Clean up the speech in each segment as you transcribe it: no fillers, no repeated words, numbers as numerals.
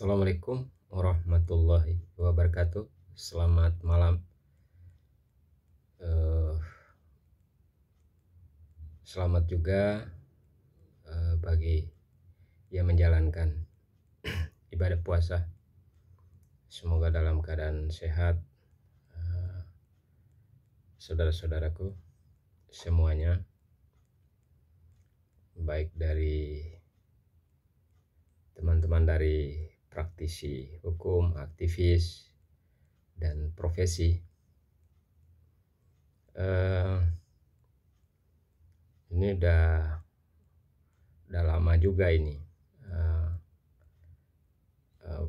Assalamualaikum warahmatullahi wabarakatuh. Selamat malam. Eh, Selamat juga bagi yang menjalankan ibadah puasa. Semoga dalam keadaan sehat, saudara-saudaraku semuanya, baik dari teman-teman dari praktisi hukum, aktivis, dan profesi. Ini udah lama juga ini,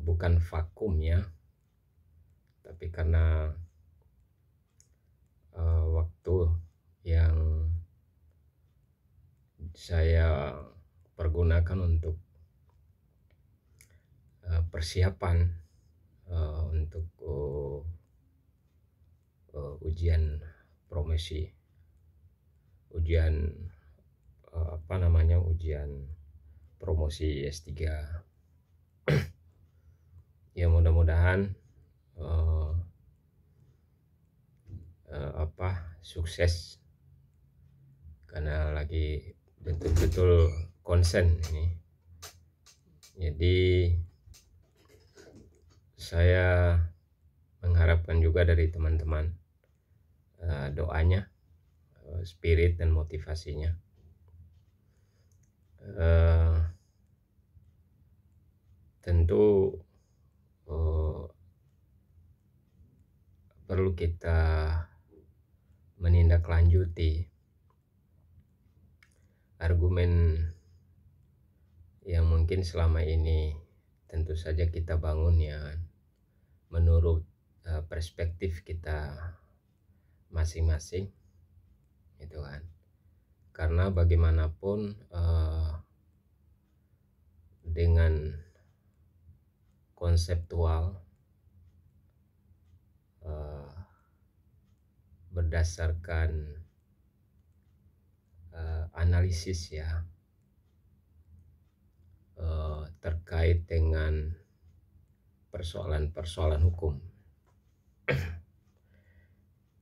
bukan vakum ya, tapi karena waktu yang saya pergunakan untuk persiapan untuk ujian promosi, ujian ujian promosi S3. Ya mudah-mudahan sukses, karena lagi betul-betul konsen ini. Jadi saya mengharapkan juga dari teman-teman doanya, spirit dan motivasinya. Tentu perlu kita menindaklanjuti argumen yang mungkin selama ini tentu saja kita bangun ya menurut perspektif kita masing-masing, gitu kan. Karena bagaimanapun dengan konseptual berdasarkan analisis ya terkait dengan persoalan-persoalan hukum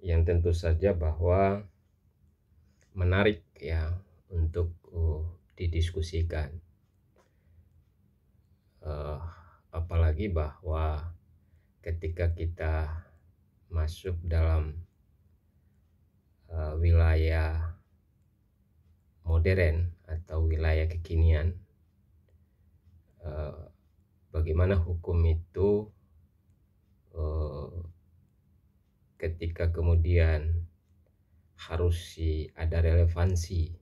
yang tentu saja bahwa menarik ya untuk didiskusikan, apalagi bahwa ketika kita masuk dalam wilayah modern atau wilayah kekinian, bagaimana hukum itu ketika kemudian harus ada relevansi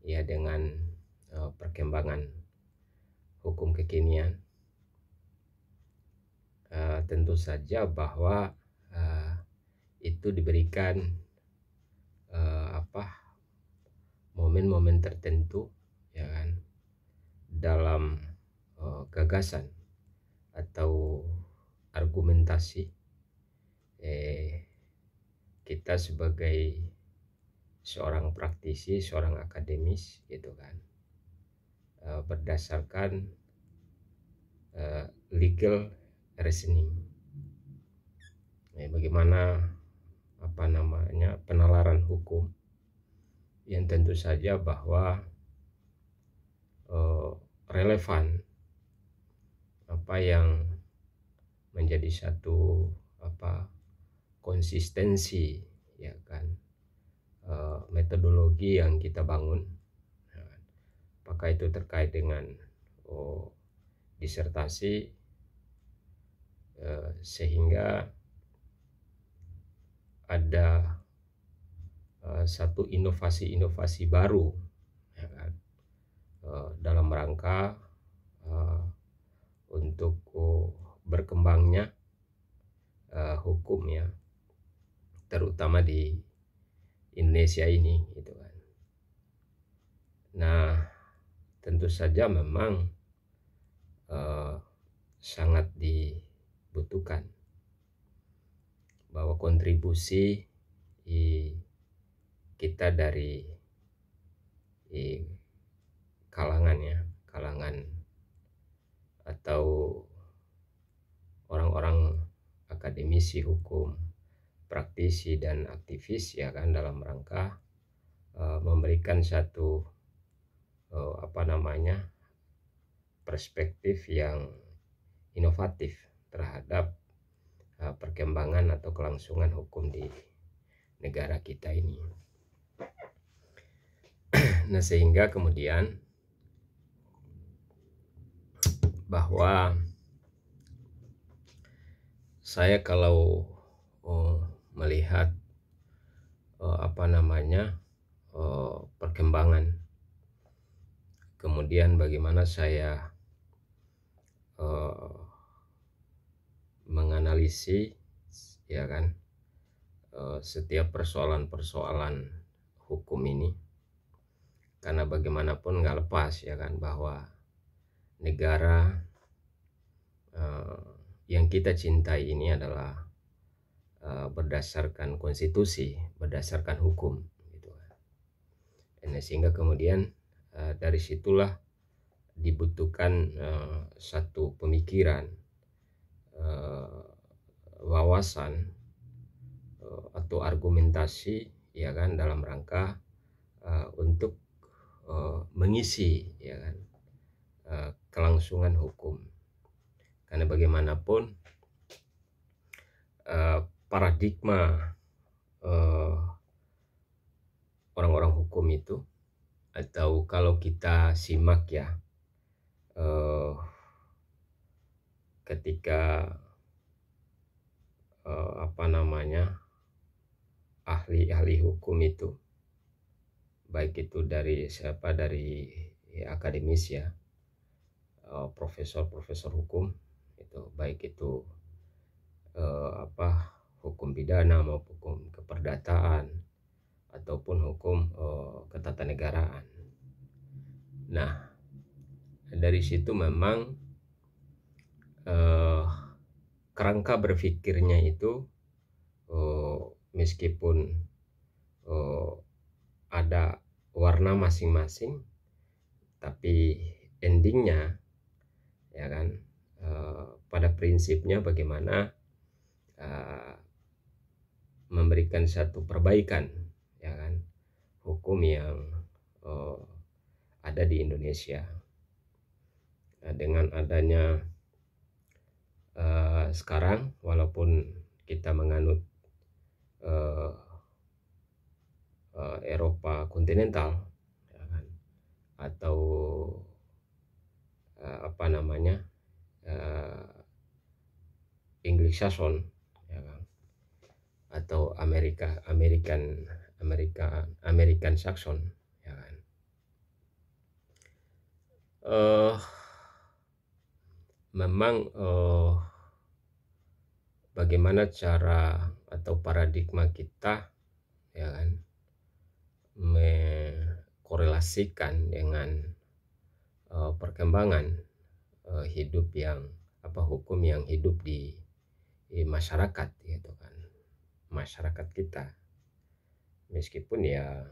ya dengan perkembangan hukum kekinian. Tentu saja bahwa itu diberikan momen-momen tertentu ya kan, dalam gagasan atau argumentasi kita sebagai seorang praktisi, seorang akademis gitu kan, berdasarkan legal reasoning. Bagaimana penalaran hukum yang tentu saja bahwa relevan apa yang menjadi satu konsistensi ya kan, metodologi yang kita bangun, apakah itu terkait dengan disertasi, sehingga ada satu inovasi-inovasi baru ya kan, dalam rangka untuk berkembangnya hukum ya, terutama di Indonesia ini gitu kan. Nah, tentu saja memang sangat dibutuhkan bahwa kontribusi kita dari kalangan atau akademisi hukum, praktisi dan aktivis ya kan, dalam rangka memberikan satu perspektif yang inovatif terhadap perkembangan atau kelangsungan hukum di negara kita ini. Nah, sehingga kemudian bahwa saya kalau melihat perkembangan, kemudian bagaimana saya menganalisis ya kan setiap persoalan-persoalan hukum ini, karena bagaimanapun nggak lepas ya kan bahwa negara yang kita cintai ini adalah berdasarkan konstitusi, berdasarkan hukum gitu. Dan sehingga kemudian dari situlah dibutuhkan satu pemikiran, wawasan atau argumentasi ya kan, dalam rangka untuk mengisi ya kan kelangsungan hukum. Karena bagaimanapun paradigma orang-orang hukum itu, atau kalau kita simak ya ketika ahli-ahli hukum itu, baik itu dari akademis ya, profesor hukum itu, baik itu hukum pidana maupun hukum keperdataan ataupun hukum ketatanegaraan. Nah, dari situ memang kerangka berpikirnya itu meskipun ada warna masing-masing, tapi endingnya ya kan pada prinsipnya bagaimana memberikan satu perbaikan ya kan hukum yang ada di Indonesia. Dengan adanya sekarang, walaupun kita menganut Eropa kontinental ya kan, atau English Saxon ya kan, atau American Saxon ya kan. Memang bagaimana cara atau paradigma kita ya kan korelasikan dengan perkembangan hidup yang hukum yang hidup di masyarakat gitu kan, masyarakat kita. Meskipun ya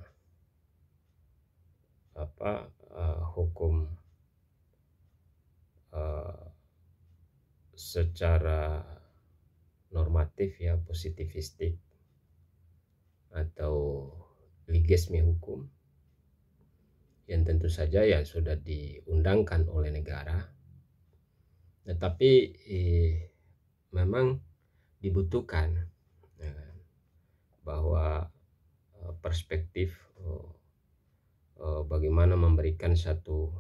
hukum secara normatif ya positivistik atau ligisme hukum yang tentu saja ya sudah diundangkan oleh negara, tetapi memang dibutuhkan ya, bahwa perspektif bagaimana memberikan satu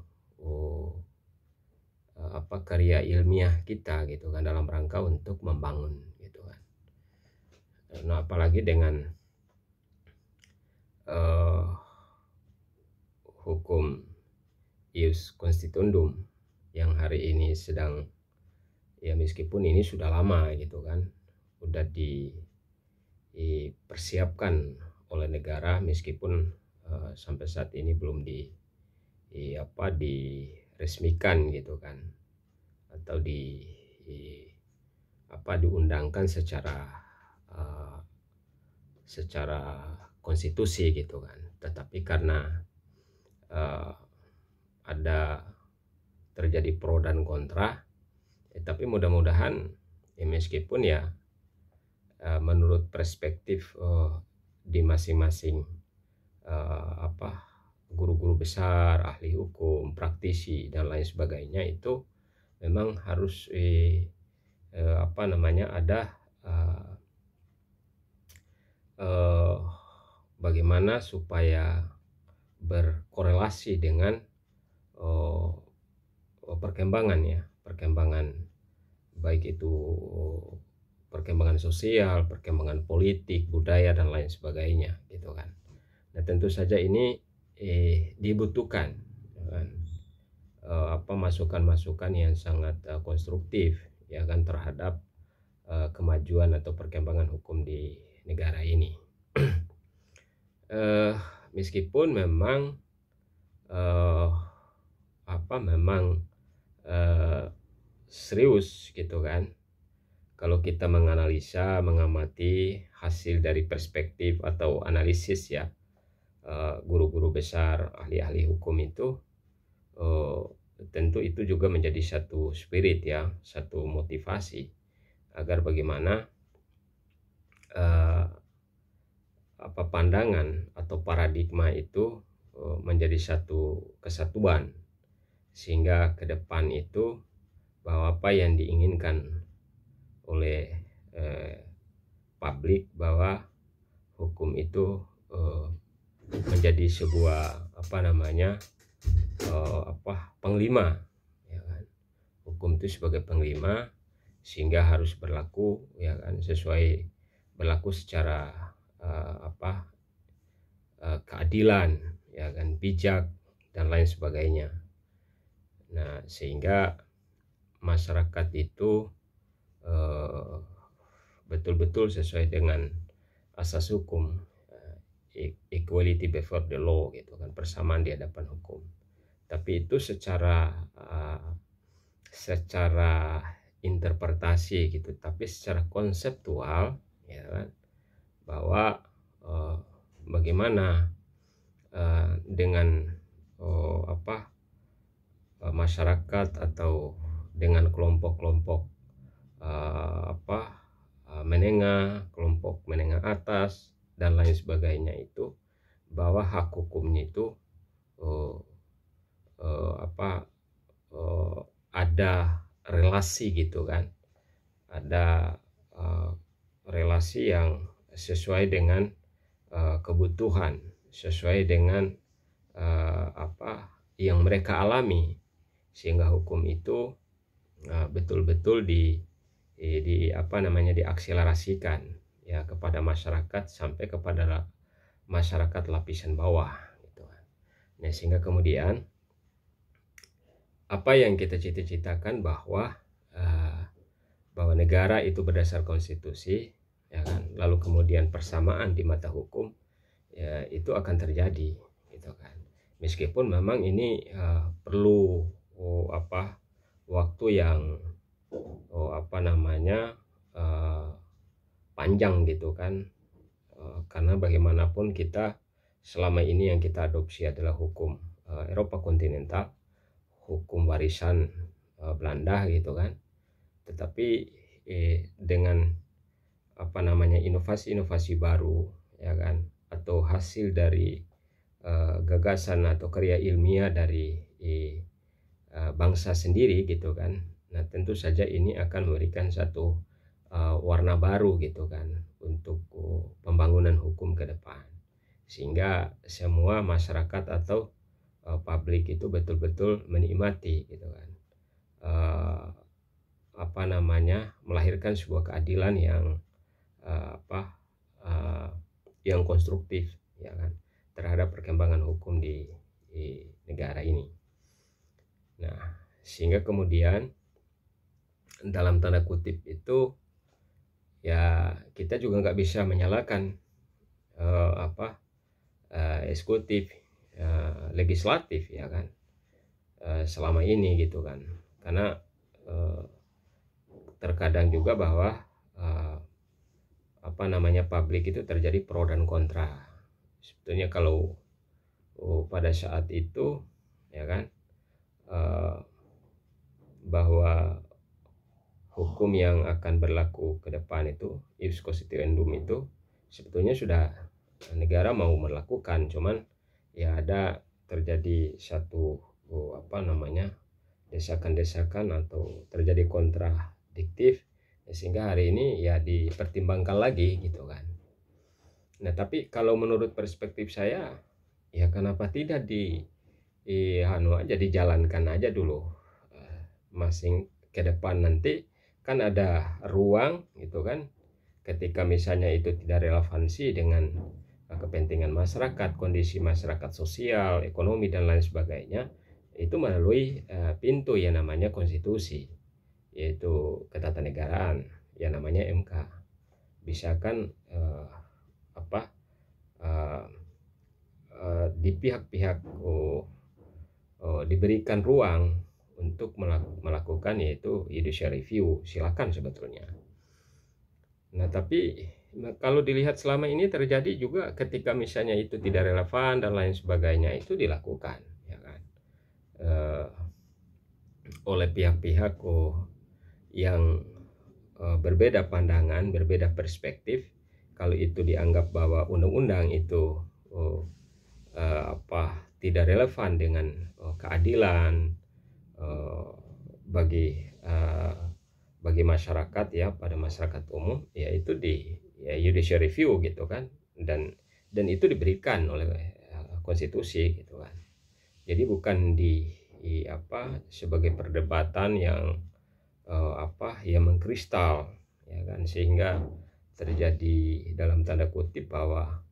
karya ilmiah kita gitu kan, dalam rangka untuk membangun gitu kan. Nah, apalagi dengan hukum ius constituendum yang hari ini sedang ya, meskipun ini sudah lama gitu kan, udah dipersiapkan oleh negara, meskipun sampai saat ini belum diresmikan gitu kan, atau diundangkan secara konstitusi gitu kan. Tetapi karena ada terjadi pro dan kontra, tapi mudah-mudahan ya, meskipun ya menurut perspektif di masing-masing guru-guru besar, ahli hukum, praktisi dan lain sebagainya, itu memang harus ada bagaimana supaya berkorelasi dengan perkembangan baik itu perkembangan sosial, perkembangan politik, budaya dan lain sebagainya, gitu kan. Nah, tentu saja ini dibutuhkan kan, masukan-masukan yang sangat konstruktif, ya kan, terhadap kemajuan atau perkembangan hukum di negara ini. Meskipun memang serius gitu kan, kalau kita menganalisa, mengamati hasil dari perspektif atau analisis ya guru-guru besar, ahli-ahli hukum itu, tentu itu juga menjadi satu spirit ya, satu motivasi agar bagaimana pandangan atau paradigma itu menjadi satu kesatuan, sehingga ke depan itu bahwa apa yang diinginkan oleh publik, bahwa hukum itu menjadi sebuah penglima, ya kan? Hukum itu sebagai penglima, sehingga harus berlaku, ya kan, berlaku secara keadilan, ya kan, bijak dan lain sebagainya. Nah, sehingga masyarakat itu betul-betul sesuai dengan asas hukum, equality before the law, gitu kan, persamaan di hadapan hukum. Tapi itu secara interpretasi gitu, tapi secara konseptual, ya kan, bahwa bagaimana dengan masyarakat atau dengan kelompok-kelompok menengah, kelompok menengah atas dan lain sebagainya itu, bahwa hak hukumnya itu ada relasi gitu kan, ada relasi yang sesuai dengan kebutuhan, sesuai dengan yang mereka alami, sehingga hukum itu betul-betul diakselerasikan ya kepada masyarakat, sampai kepada masyarakat lapisan bawah, gitu kan. Nah, sehingga kemudian apa yang kita cita-citakan bahwa negara itu berdasar konstitusi, ya kan, lalu kemudian persamaan di mata hukum, ya itu akan terjadi, gitu kan. Meskipun memang ini perlu waktu yang panjang, gitu kan, karena bagaimanapun kita selama ini yang kita adopsi adalah hukum Eropa kontinental, hukum warisan Belanda, gitu kan. Tetapi dengan inovasi-inovasi baru, ya kan, atau hasil dari gagasan atau karya ilmiah dari bangsa sendiri, gitu kan. Nah, tentu saja ini akan memberikan satu warna baru, gitu kan, untuk pembangunan hukum ke depan, sehingga semua masyarakat atau publik itu betul-betul menikmati, gitu kan, melahirkan sebuah keadilan yang konstruktif, ya kan, terhadap perkembangan hukum di negara ini. Nah, sehingga kemudian dalam tanda kutip itu ya kita juga nggak bisa menyalahkan eksekutif, legislatif, ya kan, selama ini, gitu kan, karena terkadang juga bahwa publik itu terjadi pro dan kontra. Sebetulnya kalau pada saat itu, ya kan, bahwa hukum yang akan berlaku ke depan itu, ius constituendum itu sebetulnya sudah negara mau melakukan, cuman ya ada terjadi satu desakan-desakan atau terjadi kontradiktif, sehingga hari ini ya dipertimbangkan lagi gitu kan. Nah tapi kalau menurut perspektif saya, ya kenapa tidak aja dijalankan aja dulu, masing ke depan nanti kan ada ruang gitu kan, ketika misalnya itu tidak relevansi dengan kepentingan masyarakat, kondisi masyarakat sosial, ekonomi dan lain sebagainya, itu melalui pintu yang namanya konstitusi, yaitu ketatanegaraan yang namanya MK. Bisa kan di pihak-pihak diberikan ruang untuk melakukan yaitu judicial review, silakan sebetulnya. Nah tapi kalau dilihat selama ini terjadi juga ketika misalnya itu tidak relevan dan lain sebagainya, itu dilakukan ya kan, oleh pihak-pihak yang berbeda pandangan, berbeda perspektif. Kalau itu dianggap bahwa undang-undang itu tidak relevan dengan keadilan bagi masyarakat ya, pada masyarakat umum, ya itu di judicial review gitu kan, dan itu diberikan oleh konstitusi gitu kan. Jadi bukan sebagai perdebatan yang yang mengkristal ya kan, sehingga terjadi dalam tanda kutip bahwa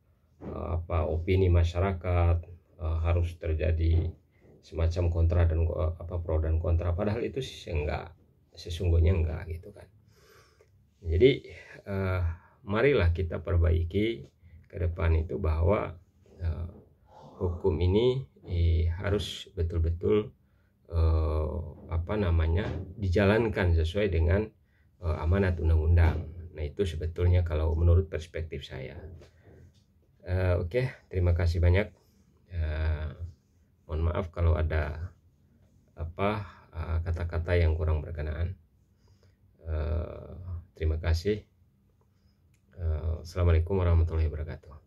opini masyarakat harus terjadi semacam kontra dan pro dan kontra, padahal itu sesungguhnya enggak gitu kan. Jadi marilah kita perbaiki ke depan itu bahwa hukum ini harus betul-betul dijalankan sesuai dengan amanat undang-undang. Nah itu sebetulnya kalau menurut perspektif saya. Oke, terima kasih banyak. Mohon maaf kalau ada kata-kata yang kurang berkenaan. Terima kasih. Assalamualaikum warahmatullahi wabarakatuh.